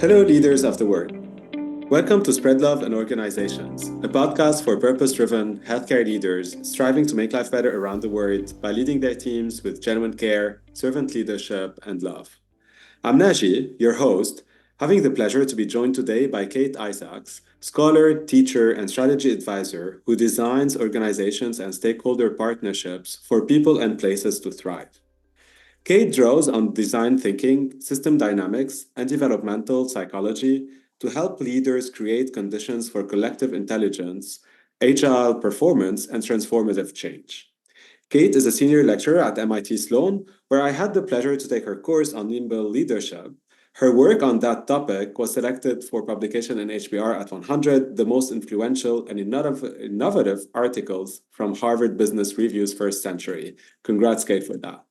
Hello, leaders of the world. Welcome to Spread Love in Organizations, a podcast for purpose-driven healthcare leaders striving to make life better around the world by leading their teams with genuine care, servant leadership, and love. I'm Naji, your host, having the pleasure to be joined today by Kate Isaacs, scholar, teacher, and strategy advisor who designs organizations and stakeholder partnerships for people and places to thrive. Kate draws on design thinking, system dynamics, and developmental psychology to help leaders create conditions for collective intelligence, agile performance, and transformative change. Kate is a senior lecturer at MIT Sloan, where I had the pleasure to take her course on Nimble leadership. Her work on that topic was selected for publication in HBR at 100, the most influential and innovative articles from Harvard Business Review's first century. Congrats, Kate, for that.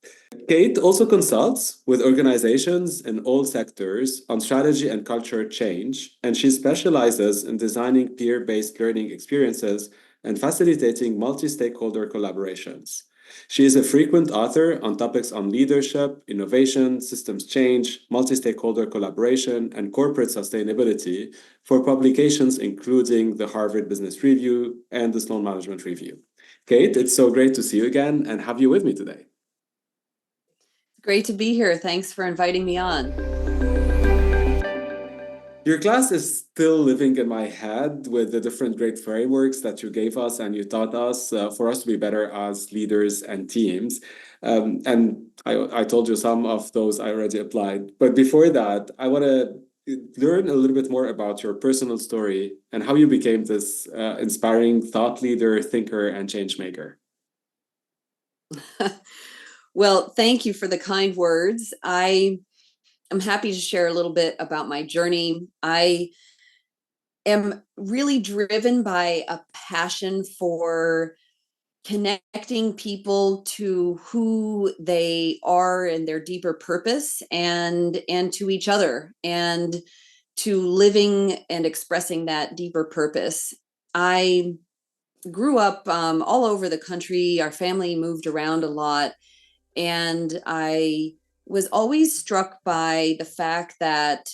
Kate also consults with organizations in all sectors on strategy and culture change, and she specializes in designing peer-based learning experiences and facilitating multi-stakeholder collaborations. She is a frequent author on topics on leadership, innovation, systems change, multi-stakeholder collaboration, and corporate sustainability for publications including the Harvard Business Review and the Sloan Management Review. Kate, it's so great to see you again and have you with me today. Great to be here. Thanks for inviting me on. Your class is still living in my head with the different great frameworks that you gave us and you taught us for us to be better as leaders and teams. And I told you some of those I already applied. But before that, I want to learn a little bit more about your personal story and how you became this inspiring thought leader, thinker, and change maker. Well, thank you for the kind words. I'm happy to share a little bit about my journey. I am really driven by a passion for connecting people to who they are and their deeper purpose and to each other and to living and expressing that deeper purpose. I grew up all over the country. Our family moved around a lot. And I was always struck by the fact that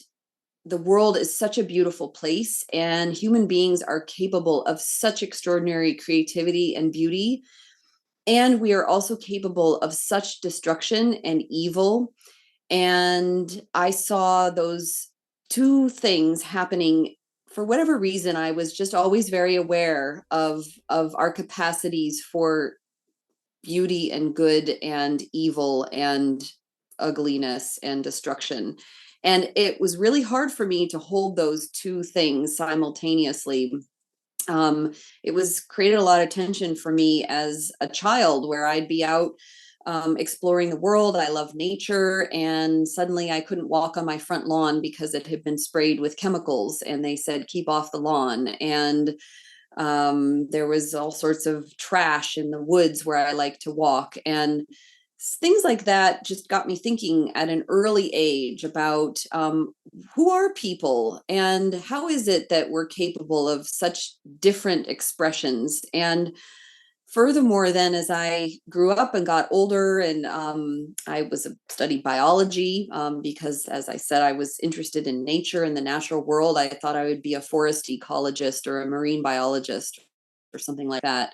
the world is such a beautiful place and human beings are capable of such extraordinary creativity and beauty. And we are also capable of such destruction and evil. And I saw those two things happening. For whatever reason, I was just always very aware of our capacities for beauty and good and evil and ugliness and destruction. And it was really hard for me to hold those two things simultaneously. It was created a lot of tension for me as a child where I'd be out exploring the world. I love nature. And suddenly I couldn't walk on my front lawn because it had been sprayed with chemicals. And they said, keep off the lawn. And there was all sorts of trash in the woods where I like to walk, and things like that just got me thinking at an early age about who are people and how is it that we're capable of such different expressions. And furthermore, then as I grew up and got older and I studied biology because, as I said, I was interested in nature and the natural world. I thought I would be a forest ecologist or a marine biologist or something like that.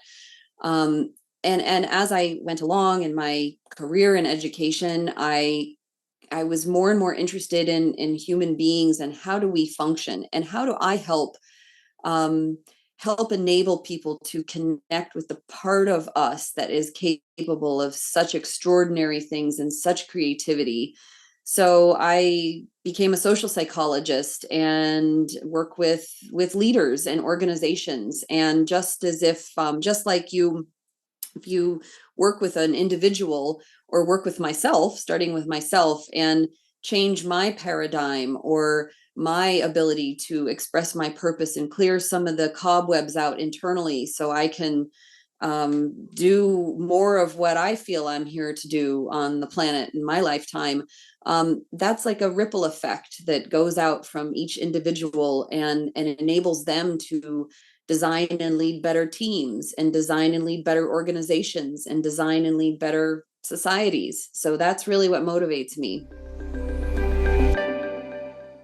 And as I went along in my career in education, I was more and more interested in human beings and how do we function and how do I help enable people to connect with the part of us that is capable of such extraordinary things and such creativity. So I became a social psychologist and work with leaders and organizations. And just as if like if you work with an individual or work with myself, starting with myself and change my paradigm or my ability to express my purpose and clear some of the cobwebs out internally so I can do more of what I feel I'm here to do on the planet in my lifetime. That's like a ripple effect that goes out from each individual and enables them to design and lead better teams and design and lead better organizations and design and lead better societies. So that's really what motivates me.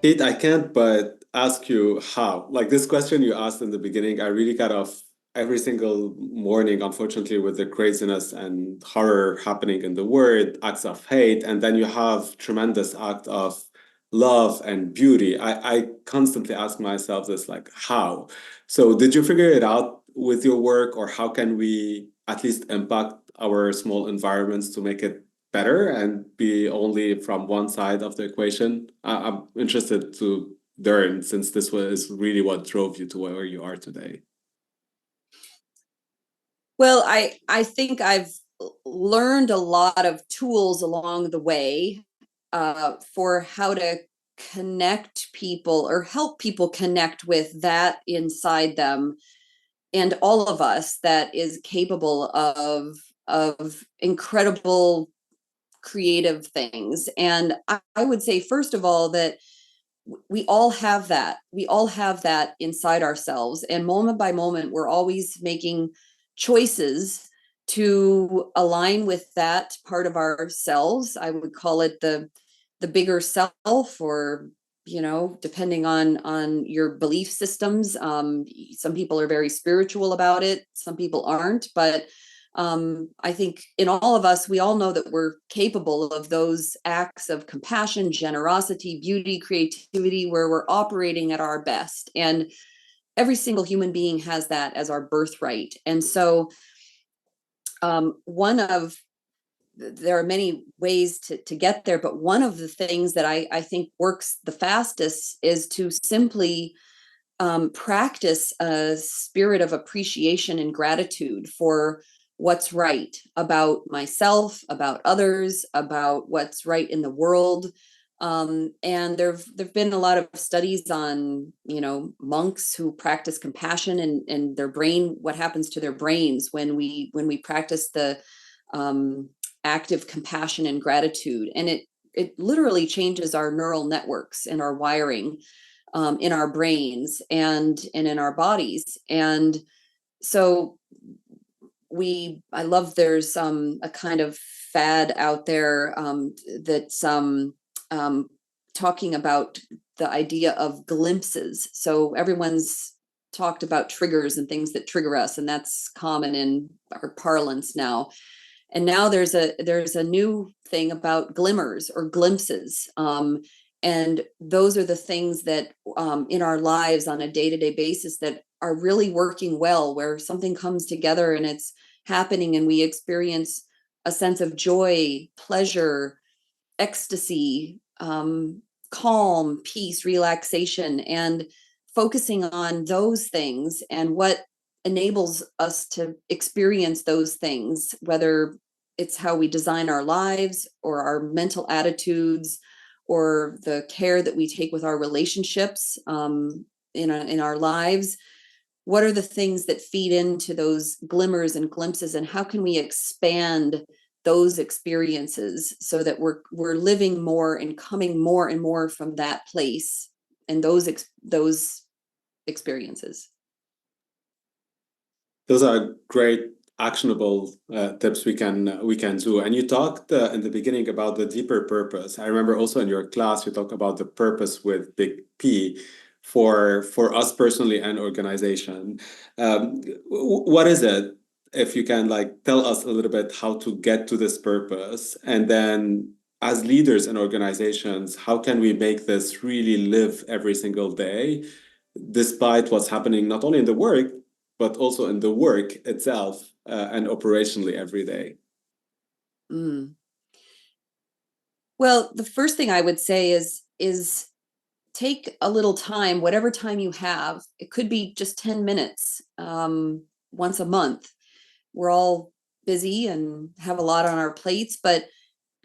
Kate, I can't but ask you how. Like this question you asked in the beginning, I really got off every single morning, unfortunately, with the craziness and horror happening in the world, acts of hate, and then you have tremendous act of love and beauty. I constantly ask myself this, like, how? So did you figure it out with your work, or how can we at least impact our small environments to make it better and be only from one side of the equation? I'm interested to learn since this was really what drove you to where you are today. Well, I think I've learned a lot of tools along the way for how to connect people or help people connect with that inside them and all of us that is capable of incredible creative things. And I would say, first of all, that we all have that. We all have that inside ourselves. And moment by moment, we're always making choices to align with that part of ourselves. I would call it the bigger self, or depending on your belief systems. Some people are very spiritual about it, some people aren't, but I think in all of us, we all know that we're capable of those acts of compassion, generosity, beauty, creativity, where we're operating at our best. And every single human being has that as our birthright. And so, one of there are many ways to get there, but one of the things that I think works the fastest is to simply practice a spirit of appreciation and gratitude for what's right about myself, about others, about what's right in the world. And there've been a lot of studies on monks who practice compassion and their brain, what happens to their brains when we practice the active compassion and gratitude, and it literally changes our neural networks and our wiring in our brains and in our bodies. And so I love, there's a kind of fad out there that's talking about the idea of glimpses. So everyone's talked about triggers and things that trigger us, and that's common in our parlance now. And now there's a new thing about glimmers or glimpses. And those are the things that in our lives on a day-to-day basis that are really working well, where something comes together and it's happening and we experience a sense of joy, pleasure, ecstasy, calm, peace, relaxation, and focusing on those things and what enables us to experience those things, whether it's how we design our lives or our mental attitudes or the care that we take with our relationships in our lives. What are the things that feed into those glimmers and glimpses, and how can we expand those experiences so that we're living more and coming more and more from that place and those experiences. Those are great actionable tips we can do. And you talked in the beginning about the deeper purpose. I remember also in your class you talk about the purpose with big P for us personally and organization. What is it? If you can like tell us a little bit how to get to this purpose, and then as leaders in organizations, how can we make this really live every single day, despite what's happening not only in the work but also in the work itself and operationally every day? Mm. Well, the first thing I would say is take a little time, whatever time you have. It could be just 10 minutes once a month. We're all busy and have a lot on our plates, but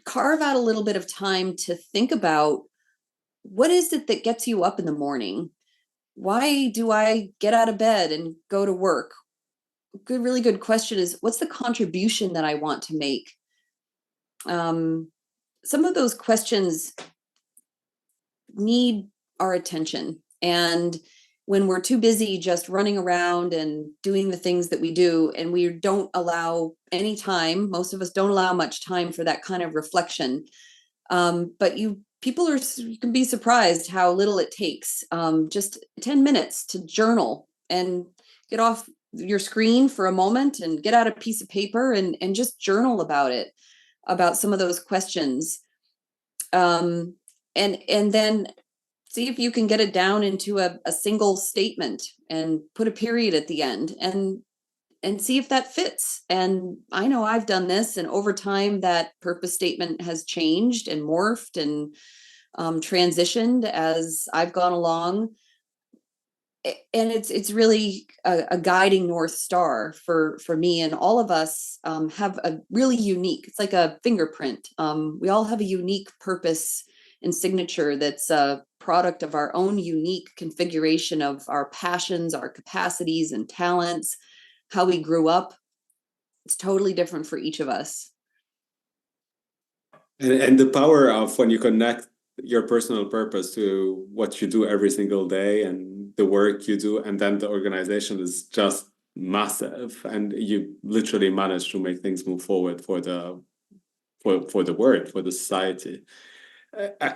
carve out a little bit of time to think about, what is it that gets you up in the morning? Why do I get out of bed and go to work? Really good question is, what's the contribution that I want to make? Some of those questions need our attention. And when we're too busy just running around and doing the things that we do, and we don't allow any time, most of us don't allow much time for that kind of reflection. But you people you can be surprised how little it takes. Just 10 minutes to journal and get off your screen for a moment and get out a piece of paper and just journal about it, about some of those questions. And then see if you can get it down into a single statement and put a period at the end and see if that fits. And I know I've done this, and over time that purpose statement has changed and morphed and transitioned as I've gone along. And it's really a guiding North Star for me, and all of us have a really unique, it's like a fingerprint. We all have a unique purpose and signature that's a product of our own unique configuration of our passions, our capacities and talents, how we grew up. It's totally different for each of us. And the power of when you connect your personal purpose to what you do every single day and the work you do, and then the organization is just massive, and you literally manage to make things move forward for the world, for the society.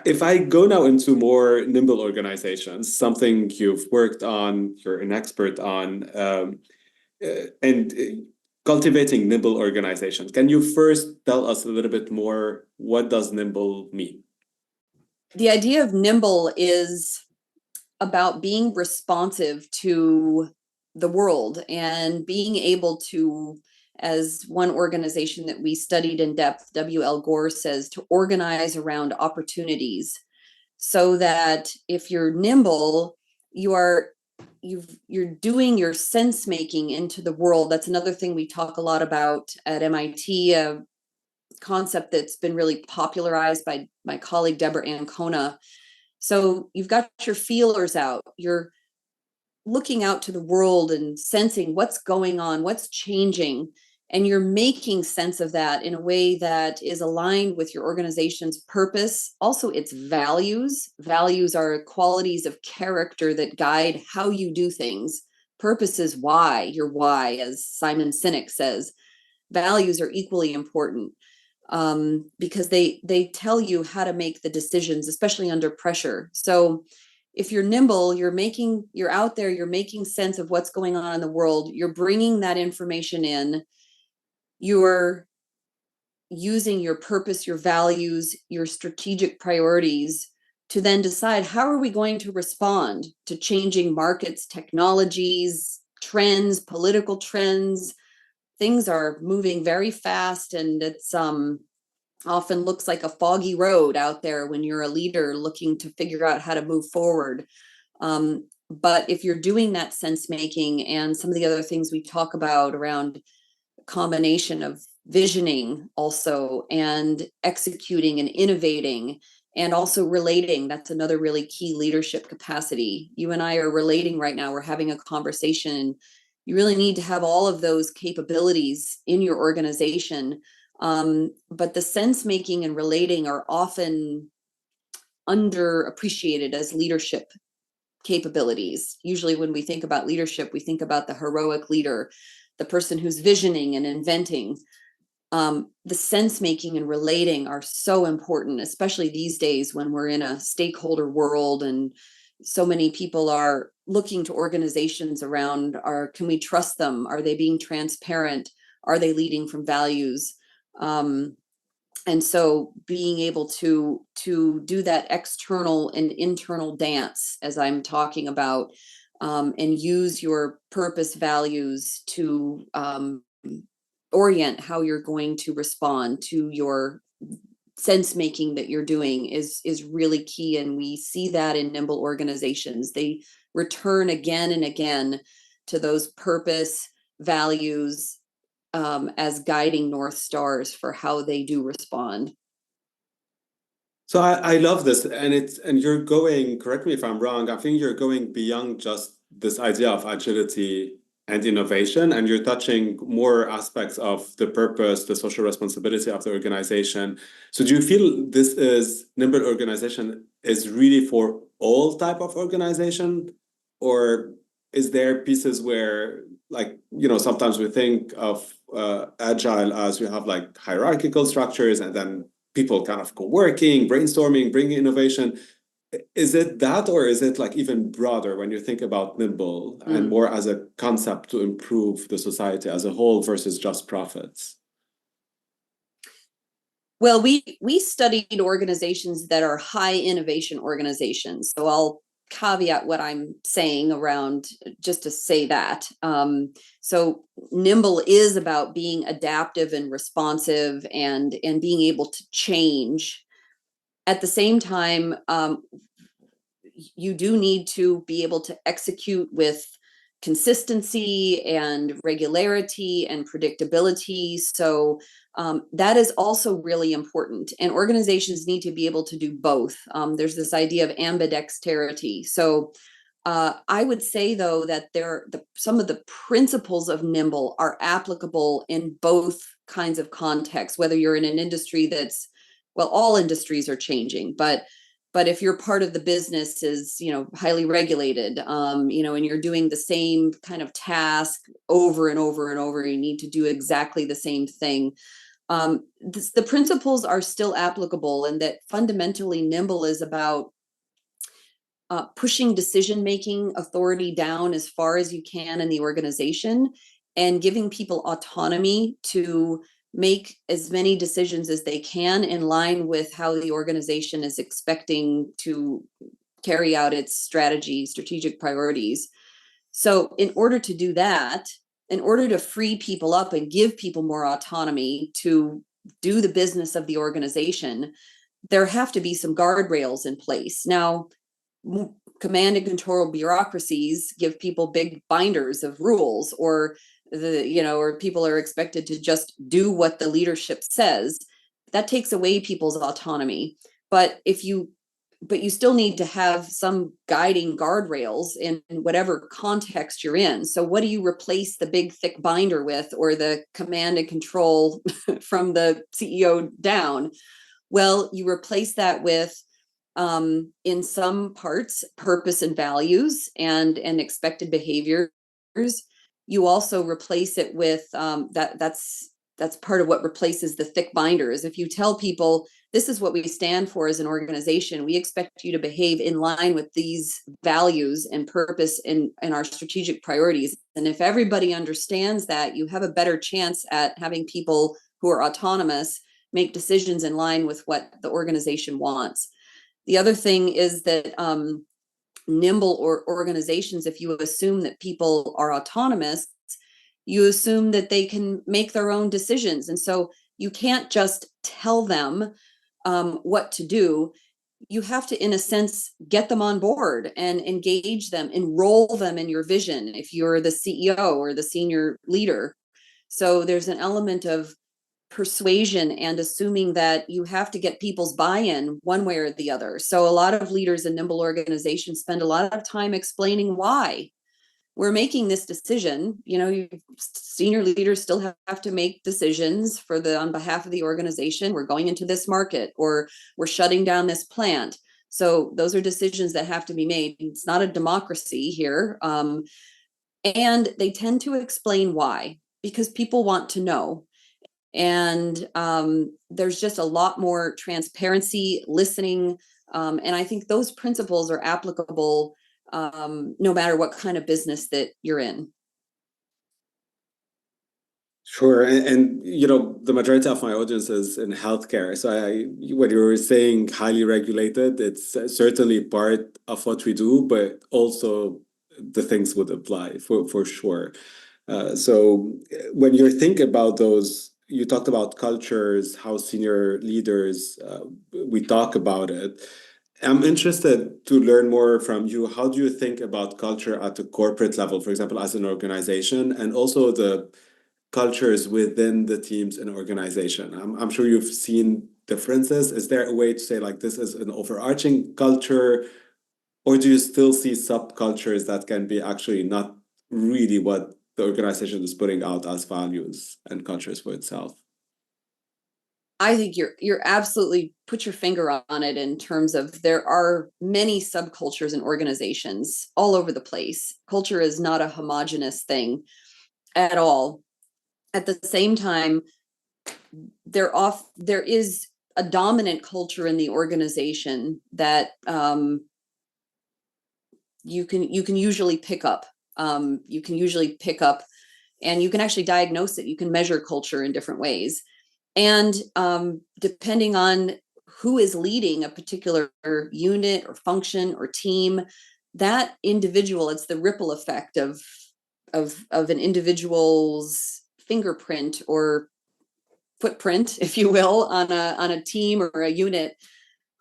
If I go now into more nimble organizations, something you've worked on, you're an expert on, and cultivating nimble organizations. Can you first tell us a little bit more, what does nimble mean? The idea of nimble is about being responsive to the world and being able to, as one organization that we studied in depth, W.L. Gore says, to organize around opportunities, so that if you're nimble, you're doing your sense making into the world. That's another thing we talk a lot about at MIT, a concept that's been really popularized by my colleague Deborah Ancona. So you've got your feelers out, you're looking out to the world and sensing what's going on, what's changing, and you're making sense of that in a way that is aligned with your organization's purpose, also its values. Values are qualities of character that guide how you do things. Purpose is why, your why, as Simon Sinek says. Values are equally important, because they tell you how to make the decisions, especially under pressure. So if you're nimble, you're out there, you're making sense of what's going on in the world, you're bringing that information in, you're using your purpose, your values, your strategic priorities to then decide, how are we going to respond to changing markets, technologies, trends, political trends. Things are moving very fast, and it's often looks like a foggy road out there when you're a leader looking to figure out how to move forward. But if you're doing that sense making and some of the other things we talk about around a combination of visioning also and executing and innovating and also relating, that's another really key leadership capacity. You and I are relating right now, we're having a conversation. You really need to have all of those capabilities in your organization. But the sense making and relating are often underappreciated as leadership capabilities. Usually when we think about leadership, we think about the heroic leader, the person who's visioning and inventing. The sense making and relating are so important, especially these days when we're in a stakeholder world and so many people are looking to organizations around, can we trust them? Are they being transparent? Are they leading from values? And so being able to do that external and internal dance, as I'm talking about, and use your purpose values to orient how you're going to respond to your sense making that you're doing is really key. And we see that in nimble organizations. They return again and again to those purpose values as guiding North Stars for how they do respond. So I love this, and you're going, correct me if I'm wrong, I think you're going beyond just this idea of agility and innovation, and you're touching more aspects of the purpose, the social responsibility of the organization. So do you feel this is nimble organization is really for all type of organization, or is there pieces where, like, sometimes we think of agile as you have like hierarchical structures and then people kind of co-working, brainstorming, bringing innovation. Is it that, or is it like even broader when you think about Nimble and more as a concept to improve the society as a whole versus just profits? Well, we studied organizations that are high innovation organizations. So I'll caveat what I'm saying around just to say that. So Nimble is about being adaptive and responsive and being able to change. At the same time, you do need to be able to execute with consistency and regularity and predictability. So that is also really important. And organizations need to be able to do both. There's this idea of ambidexterity. So I would say, though, that some of the principles of Nimble are applicable in both kinds of contexts, whether you're in an industry that's, well, all industries are changing, but if you're part of the business is, highly regulated, and you're doing the same kind of task over and over and over, you need to do exactly the same thing. The principles are still applicable, and that fundamentally Nimble is about pushing decision-making authority down as far as you can in the organization and giving people autonomy to make as many decisions as they can in line with how the organization is expecting to carry out its strategic priorities. So in order to do that, in order to free people up and give people more autonomy to do the business of the organization, there have to be some guardrails in place. Now, command and control bureaucracies give people big binders of rules, or people are expected to just do what the leadership says. That takes away people's autonomy. But you still need to have some guiding guardrails in whatever context you're in. So what do you replace the big thick binder with, or the command and control from the CEO down? Well, you replace that with in some parts, purpose and values and expected behaviors. You also replace it with that's part of what replaces the thick binders. If you tell people this is what we stand for as an organization, we expect you to behave in line with these values and purpose and our strategic priorities. And if everybody understands that, you have a better chance at having people who are autonomous make decisions in line with what the organization wants. The other thing is that nimble or organizations, if you assume that people are autonomous, you assume that they can make their own decisions. And so you can't just tell them what to do. You have to, in a sense, get them on board and engage them, enroll them in your vision if you're the CEO or the senior leader. So there's an element of persuasion and assuming that you have to get people's buy-in one way or the other. So a lot of leaders in nimble organizations spend a lot of time explaining why we're making this decision. Senior leaders still have to make decisions on behalf of the organization. We're going into this market, or we're shutting down this plant. So those are decisions that have to be made. It's not a democracy here. And they tend to explain why, because people want to know. And there's just a lot more transparency, listening. And I think those principles are applicable no matter what kind of business that you're in. Sure. And the majority of my audience is in healthcare. So when you were saying highly regulated, it's certainly part of what we do, but also the things would apply for sure. So when you think about those, you talked about cultures, how senior leaders, we talk about it. I'm interested to learn more from you. How do you think about culture at the corporate level, for example, as an organization, and also the cultures within the teams in organization? I'm sure you've seen differences. Is there a way to say like this is an overarching culture, or do you still see subcultures that can be actually not really what the organization is putting out as values and cultures for itself? I think you're absolutely put your finger on it in terms of there are many subcultures in organizations all over the place. Culture is not a homogenous thing at all. At the same time, there is a dominant culture in the organization that you can usually pick up. You can usually pick up, and you can actually diagnose it. You can measure culture in different ways. And depending on who is leading a particular unit or function or team, that individual, it's the ripple effect of an individual's fingerprint or footprint, if you will, on a team or a unit.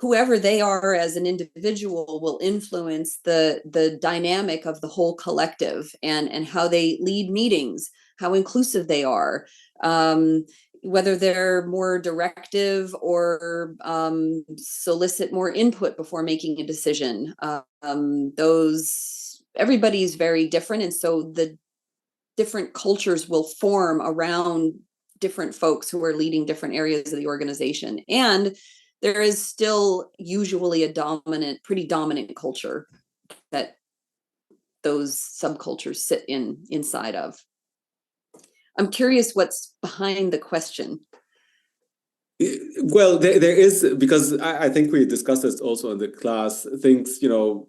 Whoever they are as an individual will influence the dynamic of the whole collective, and how they lead meetings, how inclusive they are, whether they're more directive or solicit more input before making a decision. Everybody's very different, and so the different cultures will form around different folks who are leading different areas of the organization. And there is still usually a pretty dominant culture that those subcultures sit inside of. I'm curious what's behind the question. Well, there is, because I think we discussed this also in the class, things,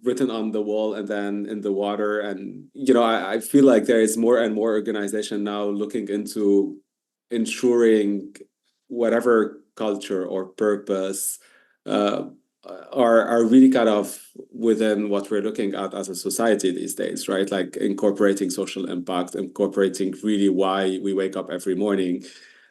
written on the wall and then in the water. And, I feel like there is more and more organization now looking into ensuring whatever culture or purpose are really kind of within what we're looking at as a society these days, right? Like incorporating social impact, incorporating really why we wake up every morning.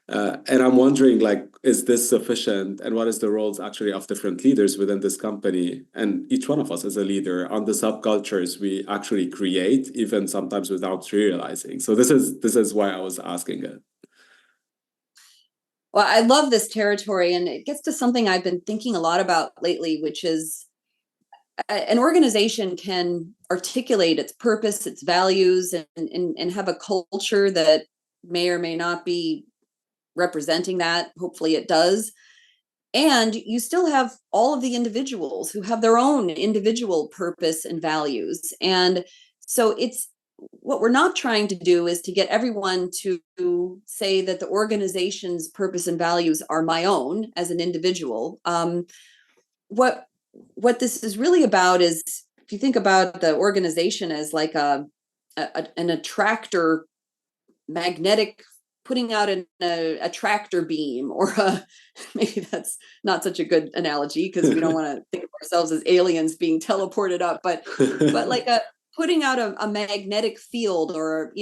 And I'm wondering, like, is this sufficient? And what is the roles actually of different leaders within this company? And each one of us as a leader on the subcultures we actually create, even sometimes without realizing. So this is why I was asking it. Well, I love this territory, and it gets to something I've been thinking a lot about lately, which is an organization can articulate its purpose, its values, and have a culture that may or may not be representing that. Hopefully it does. And you still have all of the individuals who have their own individual purpose and values. And so what we're not trying to do is to get everyone to say that the organization's purpose and values are my own as an individual. What this is really about is, if you think about the organization as like an attractor, magnetic, putting out a tractor beam, or maybe that's not such a good analogy because we don't want to think of ourselves as aliens being teleported up, but like putting out a magnetic field, or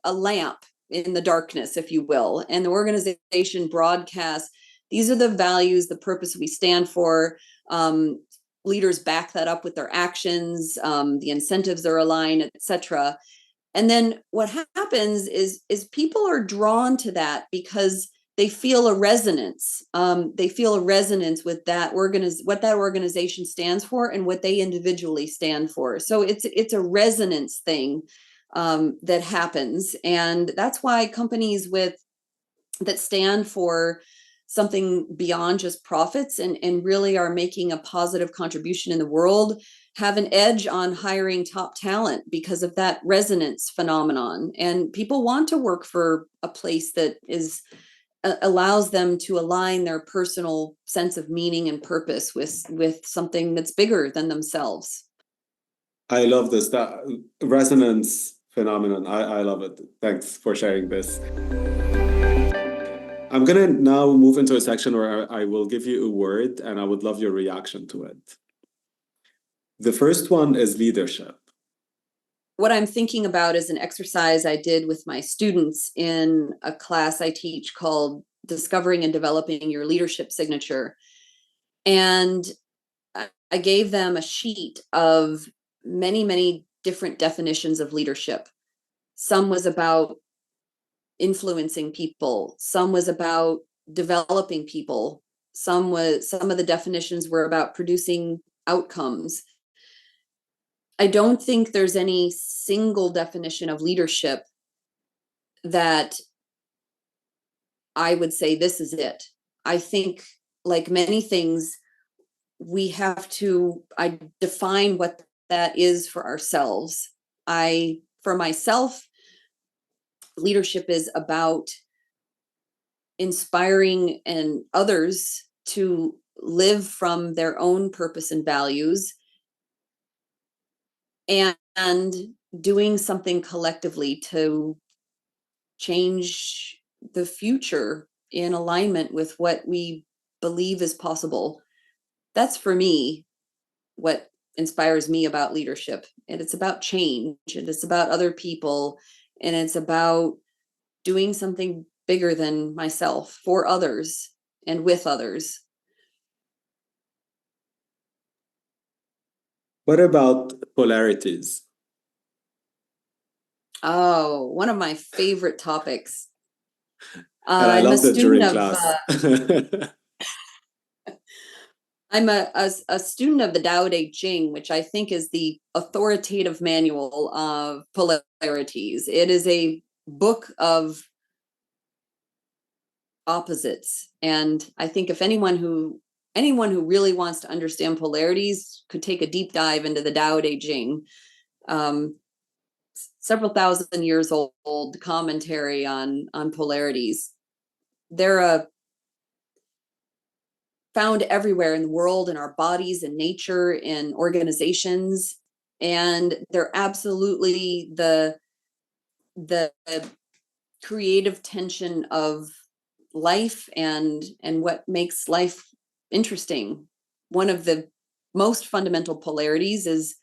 a lamp in the darkness, if you will. And the organization broadcasts, these are the values, the purpose we stand for. Leaders back that up with their actions, the incentives are aligned, etc. And then what happens is people are drawn to that because they feel a resonance. They feel a resonance with that what that organization stands for and what they individually stand for. So it's a resonance thing that happens, and that's why companies that stand for something beyond just profits and really are making a positive contribution in the world have an edge on hiring top talent because of that resonance phenomenon. And people want to work for a place that allows them to align their personal sense of meaning and purpose with something that's bigger than themselves. I love this, that resonance phenomenon. I love it. Thanks for sharing this. I'm going to now move into a section where I will give you a word and I would love your reaction to it. The first one is leadership. What I'm thinking about is an exercise I did with my students in a class I teach called Discovering and Developing Your Leadership Signature. And I gave them a sheet of many, many different definitions of leadership. Some was about influencing people. Some was about developing people. Some of the definitions were about producing outcomes. I don't think there's any single definition of leadership that I would say this is it. I think, like many things, we have to define what that is for ourselves. For myself, leadership is about inspiring and others to live from their own purpose and values, and doing something collectively to change the future in alignment with what we believe is possible. That's, for me, what inspires me about leadership. And it's about change, and it's about other people, and it's about doing something bigger than myself for others and with others. What about polarities? Oh, one of my favorite topics. And I I'm a loved it student during of class. I'm a student of the Tao Te Ching, which I think is the authoritative manual of polarities. It is a book of opposites, and I think if anyone who really wants to understand polarities could take a deep dive into the Tao Te Ching. Several thousand years old commentary on polarities. They're found everywhere in the world, in our bodies, in nature, in organizations, and they're absolutely the creative tension of life and what makes life interesting. One of the most fundamental polarities is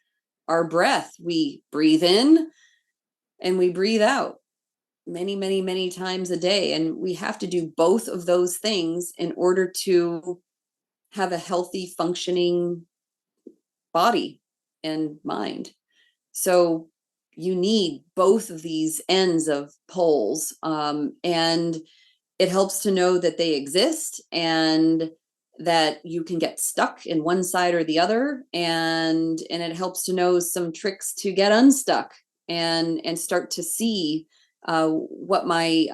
our breath. We breathe in and we breathe out many, many, many times a day, and we have to do both of those things in order to have a healthy, functioning body and mind. So you need both of these ends of poles, and it helps to know that they exist, and that you can get stuck in one side or the other, and it helps to know some tricks to get unstuck and start to see what my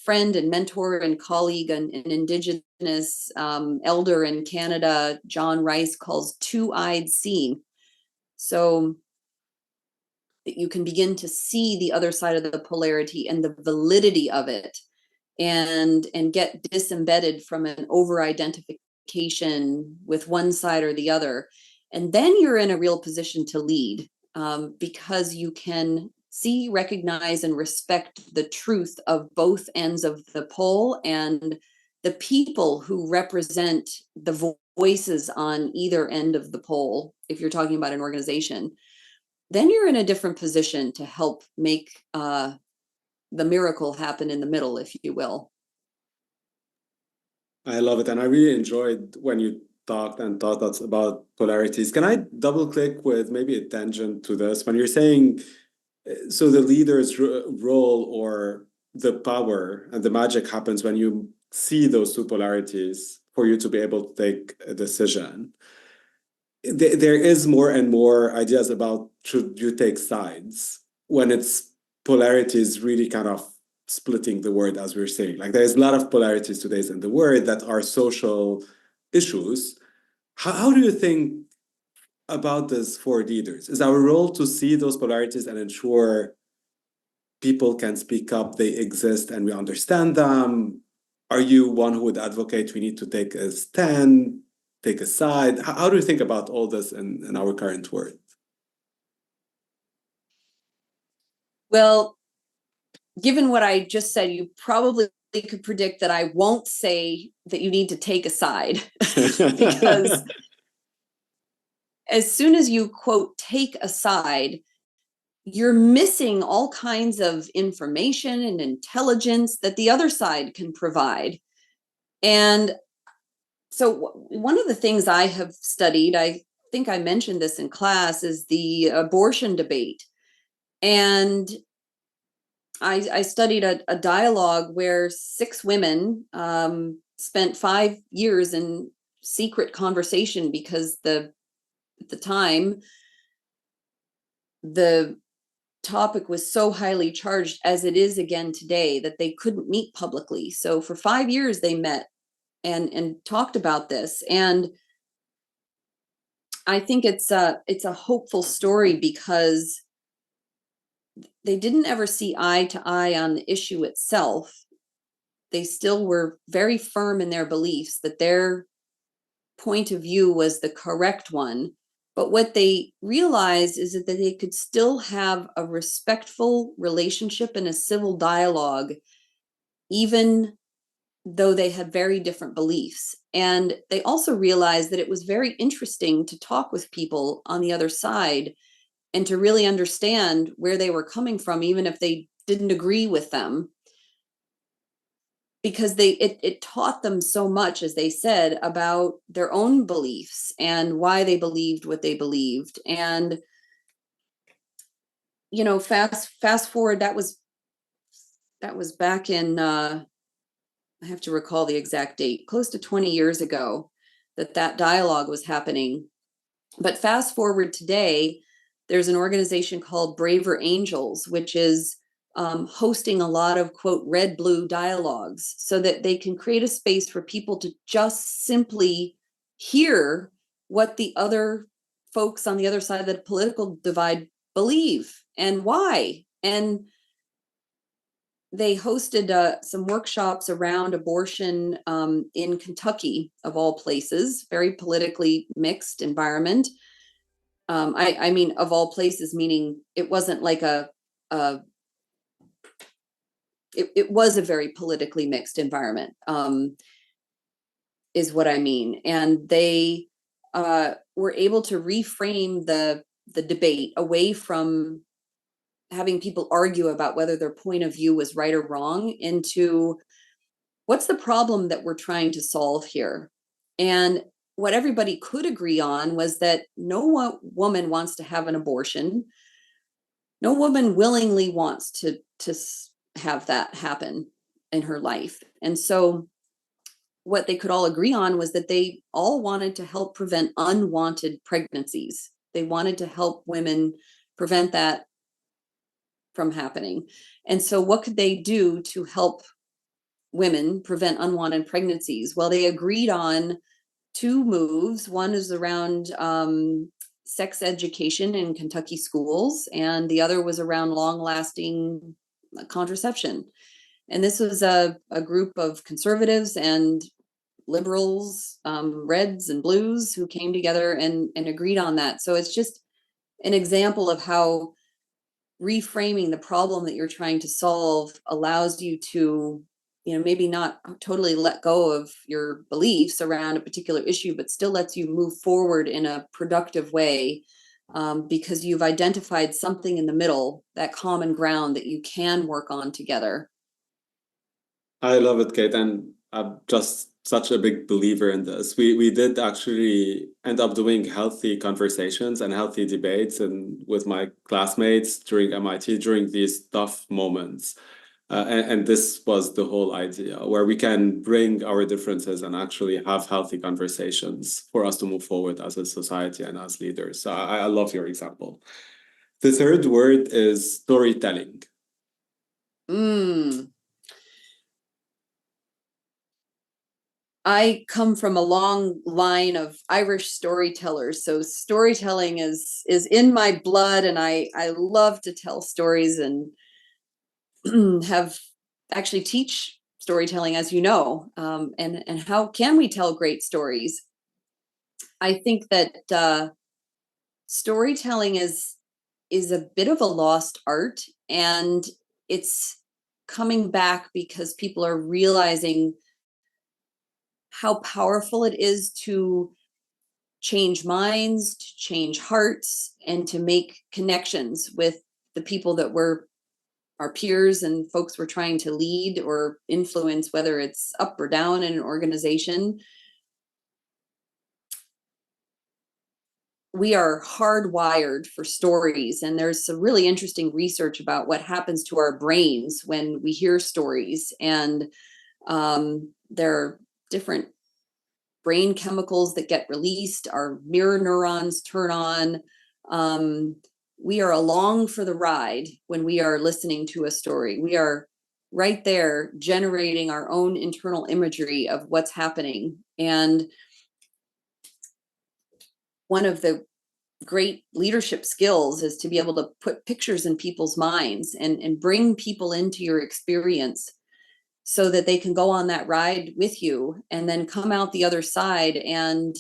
friend and mentor and colleague and Indigenous elder in Canada, John Rice, calls two-eyed seeing. So that you can begin to see the other side of the polarity and the validity of it, and get disembedded from an over identification with one side or the other. And then you're in a real position to lead, because you can see, recognize, and respect the truth of both ends of the pole and the people who represent the voices on either end of the pole. If you're talking about an organization, then you're in a different position to help make the miracle happen in the middle, if you will. I love it. And I really enjoyed when you talked and taught us about polarities. Can I double click with maybe a tangent to this? When you're saying, so the leader's role or the power and the magic happens when you see those two polarities for you to be able to take a decision. There is more and more ideas about should you take sides when it's polarities really kind of splitting the word, as we're saying. Like there's a lot of polarities today in the word that are social issues. How do you think about this for leaders? Is our role to see those polarities and ensure people can speak up, they exist, and we understand them? Are you one who would advocate we need to take a stand, take a side? How do you think about all this in our current world? Well, given what I just said, you probably could predict that I won't say that you need to take a side, because as soon as you, quote, take a side, you're missing all kinds of information and intelligence that the other side can provide. And so one of the things I have studied, I think I mentioned this in class, is the abortion debate. And I studied a dialogue where 6 women spent 5 years in secret conversation because at the time, the topic was so highly charged, as it is again today, that they couldn't meet publicly. So for 5 years they met and talked about this. And I think it's a hopeful story, because they didn't ever see eye to eye on the issue itself, they still were very firm in their beliefs that their point of view was the correct one. But what they realized is that they could still have a respectful relationship and a civil dialogue, even though they had very different beliefs. And they also realized that it was very interesting to talk with people on the other side and to really understand where they were coming from, even if they didn't agree with them, because it taught them so much, as they said, about their own beliefs and why they believed what they believed. And fast forward, that was back in I have to recall the exact date, close to 20 years ago, that dialogue was happening. But fast forward today, there's an organization called Braver Angels, which is hosting a lot of, quote, red-blue dialogues, so that they can create a space for people to just simply hear what the other folks on the other side of the political divide believe and why. And they hosted some workshops around abortion in Kentucky, of all places, very politically mixed environment. I mean, of all places, meaning it wasn't like it was a very politically mixed environment, is what I mean. And they were able to reframe the debate away from having people argue about whether their point of view was right or wrong into what's the problem that we're trying to solve here. And what everybody could agree on was that no woman wants to have an abortion. No woman willingly wants to have that happen in her life. And so what they could all agree on was that they all wanted to help prevent unwanted pregnancies. They wanted to help women prevent that from happening. And so what could they do to help women prevent unwanted pregnancies? Well, they agreed on two moves. One is around sex education in Kentucky schools, and the other was around long-lasting contraception. And this was a group of conservatives and liberals, reds and blues, who came together and agreed on that. So it's just an example of how reframing the problem that you're trying to solve allows you to, maybe not totally let go of your beliefs around a particular issue, but still lets you move forward in a productive way, because you've identified something in the middle, that common ground that you can work on together. I love it, Kate, and I'm just such a big believer in this. We did actually end up doing healthy conversations and healthy debates and with my classmates during MIT during these tough moments. And this was the whole idea, where we can bring our differences and actually have healthy conversations for us to move forward as a society and as leaders. So I love your example. The third word is storytelling. I come from a long line of Irish storytellers, so storytelling is in my blood, and I love to tell stories and have actually teach storytelling, as you know, and how can we tell great stories? I think that storytelling is a bit of a lost art, and it's coming back because people are realizing how powerful it is to change minds, to change hearts, and to make connections with the people that were our peers and folks we're trying to lead or influence, whether it's up or down in an organization. We are hardwired for stories, and there's some really interesting research about what happens to our brains when we hear stories. And there are different brain chemicals that get released, our mirror neurons turn on. We are along for the ride when we are listening to a story. We are right there generating our own internal imagery of what's happening. And one of the great leadership skills is to be able to put pictures in people's minds and bring people into your experience, so that they can go on that ride with you and then come out the other side and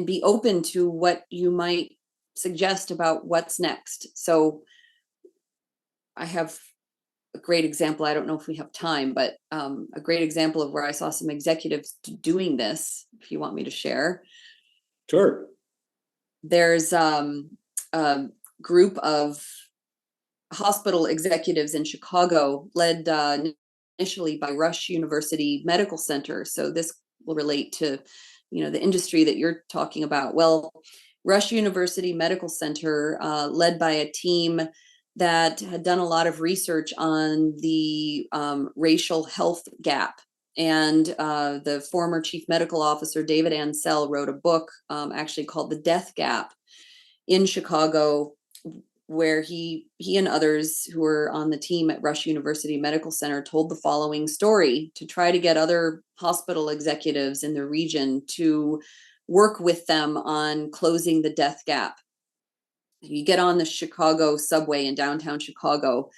be open to what you might suggest about what's next. So I have a great example. I don't know if we have time, but a great example of where I saw some executives doing this, if you want me to share. Sure. There's a group of hospital executives in Chicago, led initially by Rush University Medical Center. So this will relate to, the industry that you're talking about. Well, Rush University Medical Center, led by a team that had done a lot of research on the racial health gap. And the former chief medical officer, David Ansell, wrote a book actually called The Death Gap in Chicago, where he and others who were on the team at Rush University Medical Center told the following story to try to get other hospital executives in the region to work with them on closing the death gap. You get on the Chicago subway in downtown Chicago,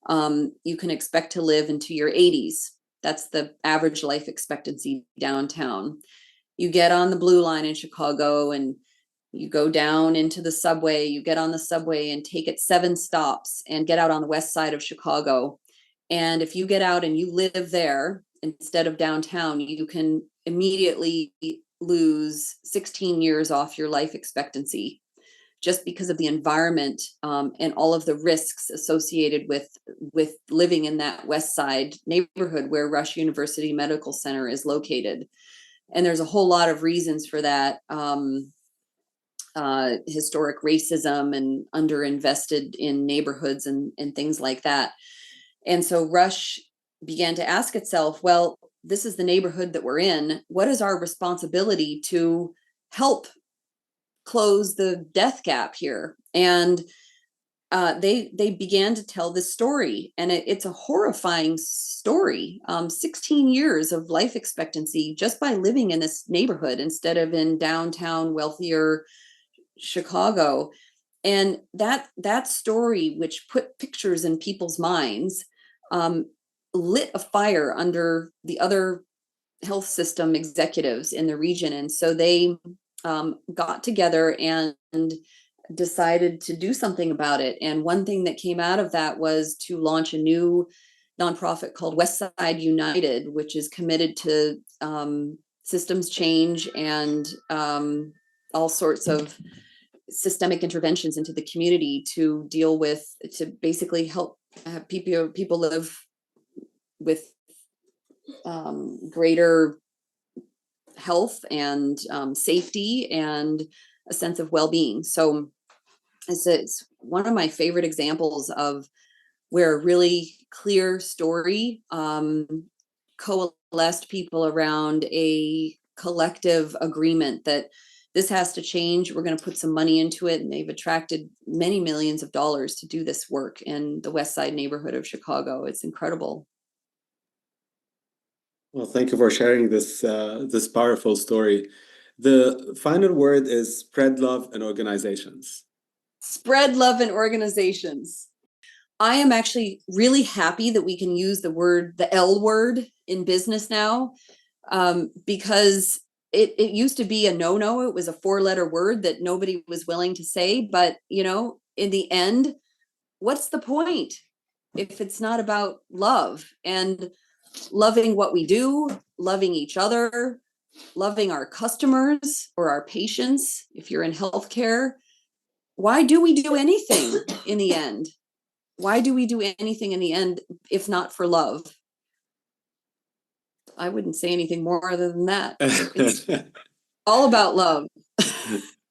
you can expect to live into your 80s. That's the average life expectancy downtown. You get on the Blue Line in Chicago and you go down into the subway, you get on the subway and take it 7 stops and get out on the west side of Chicago. And if you get out and you live there instead of downtown, you can immediately lose 16 years off your life expectancy just because of the environment and all of the risks associated with living in that west side neighborhood where Rush University Medical Center is located. And there's a whole lot of reasons for that. Historic racism and underinvested in neighborhoods and things like that. And so Rush began to ask itself, well, this is the neighborhood that we're in. What is our responsibility to help close the death gap here? And they began to tell this story, and it's a horrifying story. 16 years of life expectancy just by living in this neighborhood instead of in downtown, wealthier Chicago. And that story, which put pictures in people's minds, lit a fire under the other health system executives in the region. And so they got together and decided to do something about it. And one thing that came out of that was to launch a new nonprofit called Westside United, which is committed to systems change and all sorts of systemic interventions into the community to basically help people live with greater health and safety and a sense of well-being. So it's one of my favorite examples of where a really clear story coalesced people around a collective agreement that this has to change. We're going to put some money into it. And they've attracted many millions of dollars to do this work in the West Side neighborhood of Chicago. It's incredible. Well, thank you for sharing this powerful story. The final word is spread love in organizations. Spread love in organizations. I am actually really happy that we can use the L word in business now, because it used to be a no-no. It was a 4-letter word that nobody was willing to say. But, in the end, what's the point if it's not about love and loving what we do, loving each other, loving our customers or our patients? If you're in healthcare, why do we do anything in the end? Why do we do anything in the end if not for love? I wouldn't say anything more other than that. It's all about love.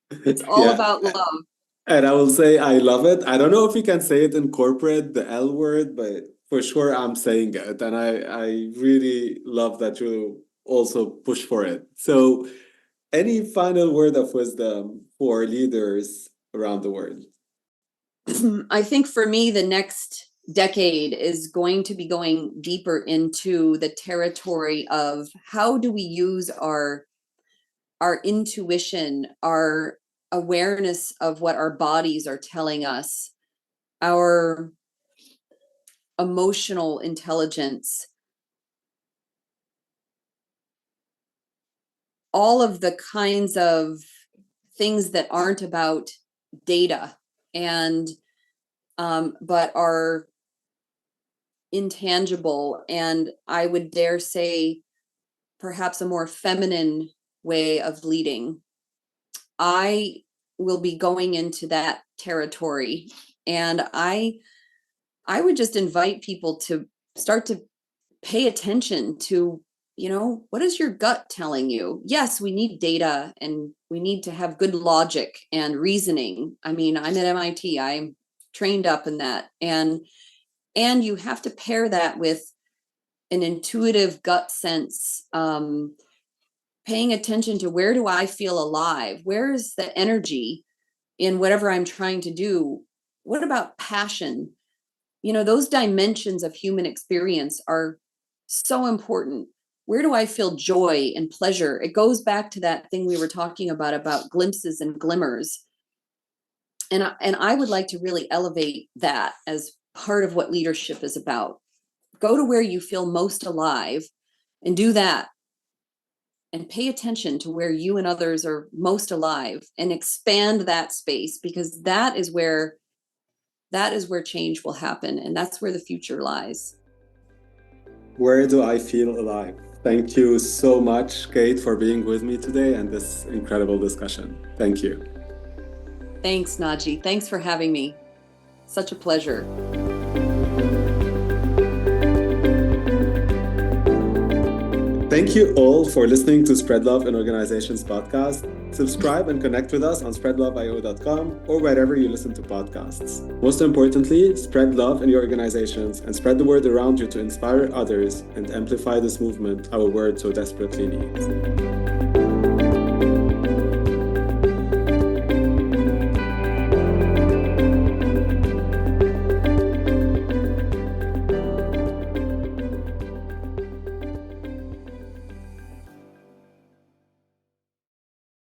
It's all about love. And I will say I love it. I don't know if you can say it in corporate, the L word, but for sure I'm saying it. And I really love that you also push for it. So any final word of wisdom for leaders around the world? I think for me, the next decade is going to be going deeper into the territory of how do we use our intuition, our awareness of what our bodies are telling us, our emotional intelligence, all of the kinds of things that aren't about data and but are intangible, and I would dare say perhaps a more feminine way of leading. I will be going into that territory, and I would just invite people to start to pay attention to, what is your gut telling you? Yes, we need data and we need to have good logic and reasoning. I mean, I'm at MIT, I'm trained up in that. And you have to pair that with an intuitive gut sense, paying attention to, where do I feel alive? Where is the energy in whatever I'm trying to do? What about passion? Those dimensions of human experience are so important. Where do I feel joy and pleasure? It goes back to that thing we were talking about glimpses and glimmers. And I would like to really elevate that as part of what leadership is about. Go to where you feel most alive and do that. And pay attention to where you and others are most alive, and expand that space, because that is where change will happen, and that's where the future lies. Where do I feel alive? Thank you so much, Kate, for being with me today and this incredible discussion. Thank you. Thanks, Naji. Thanks for having me. Such a pleasure. Thank you all for listening to Spread Love in Organizations podcast. Subscribe and connect with us on SpreadLoveIO.com or wherever you listen to podcasts. Most importantly, spread love in your organizations and spread the word around you to inspire others and amplify this movement our world so desperately needs.